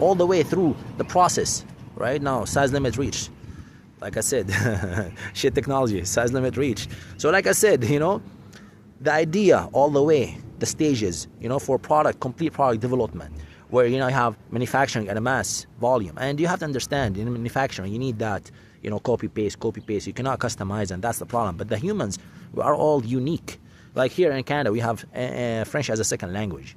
all the way through the process. Right now, size limit reached. Like I said, shit technology, size limit reached. So like I said, the idea all the way, the stages, for complete product development, where, you have manufacturing at a mass volume. And you have to understand, in manufacturing, you need that, copy paste. You cannot customize, and that's the problem. But the humans, we are all unique. Like here in Canada, we have French as a second language.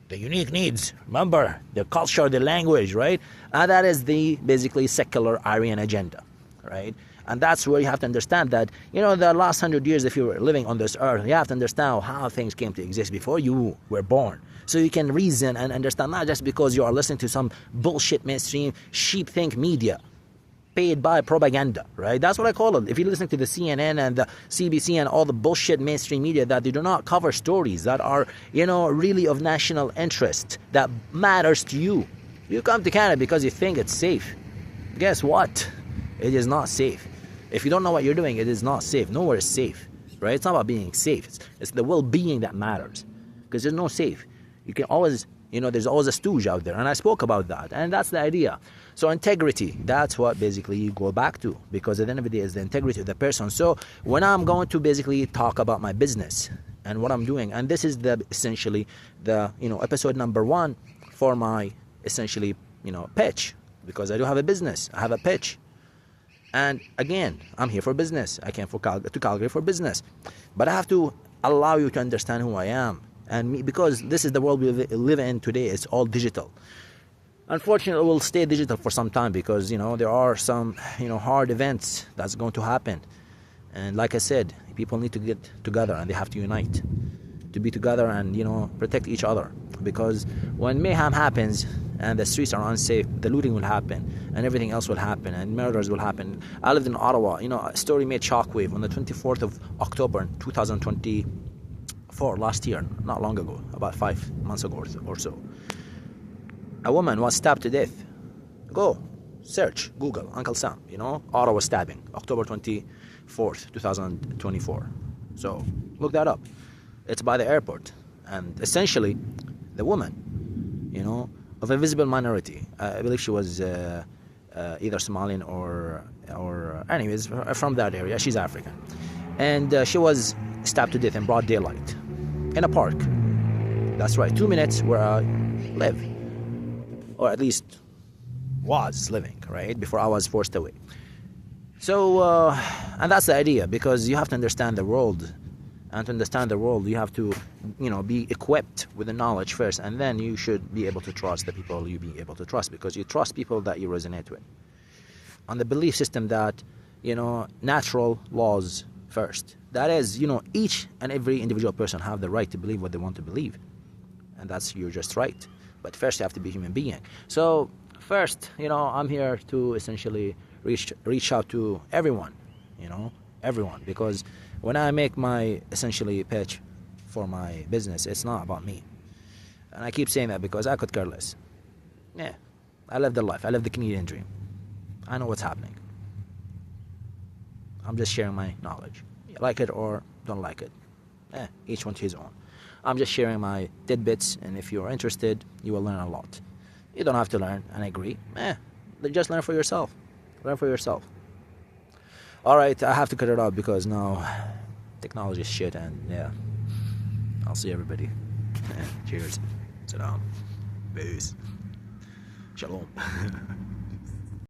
The unique needs, remember, the culture, the language, right? And that is the basically secular Aryan agenda, right? And that's where you have to understand that, the last 100 years, if you were living on this earth, you have to understand how things came to exist before you were born. So you can reason and understand, not just because you are listening to some bullshit mainstream sheepthink media paid by propaganda, right? That's what I call it. If you listen to the CNN and the CBC and all the bullshit mainstream media that they do not cover stories that are, really of national interest, that matters to you. You come to Canada because you think it's safe. Guess what? It is not safe. If you don't know what you're doing, it is not safe. Nowhere is safe, right? It's not about being safe. It's the well-being that matters, because there's no safe. You can always, there's always a stooge out there, and I spoke about that, and that's the idea. So integrity, that's what basically you go back to, because at the end of the day, it's the integrity of the person. So when I'm going to basically talk about my business and what I'm doing, and this is essentially the episode number 1 for my essentially pitch, because I do have a business, I have a pitch. And again, I'm here for business. I came to Calgary for business. But I have to allow you to understand who I am. And because this is the world we live in today, it's all digital. Unfortunately, it will stay digital for some time because, there are some, hard events that's going to happen. And like I said, people need to get together and they have to unite. To be together and, protect each other. Because when mayhem happens and the streets are unsafe, the looting will happen and everything else will happen and murders will happen. I lived in Ottawa. A story made shockwave on the 24th of October in 2024, last year, not long ago, about 5 months ago or so. A woman was stabbed to death. Go, search, Google, Uncle Sam, Ottawa stabbing, October 24th, 2024. So look that up. It's by the airport. And essentially, the woman, of a visible minority. I believe she was either Somalian or anyways, from that area. She's African. And she was stabbed to death in broad daylight in a park. That's right, 2 minutes where I live. Or at least was living, right? Before I was forced away. So, and that's the idea, because you have to understand the world. And to understand the world, you have to, be equipped with the knowledge first, and then you should be able to trust the people you be able to trust, because you trust people that you resonate with. On the belief system that, natural laws first. That is, each and every individual person have the right to believe what they want to believe. And you're just right. But first you have to be a human being. So first, I'm here to essentially reach out to everyone, everyone, because when I make my essentially pitch for my business, it's not about me. And I keep saying that because I could care less. Yeah, I live the life. I live the Canadian dream. I know what's happening. I'm just sharing my knowledge. You like it or don't like it. Each one to his own. I'm just sharing my tidbits, and if you're interested, you will learn a lot. You don't have to learn and agree. Just learn for yourself. Learn for yourself. Alright, I have to cut it out because now technology is shit, and yeah. I'll see everybody. Cheers. Sit down. Peace. Shalom.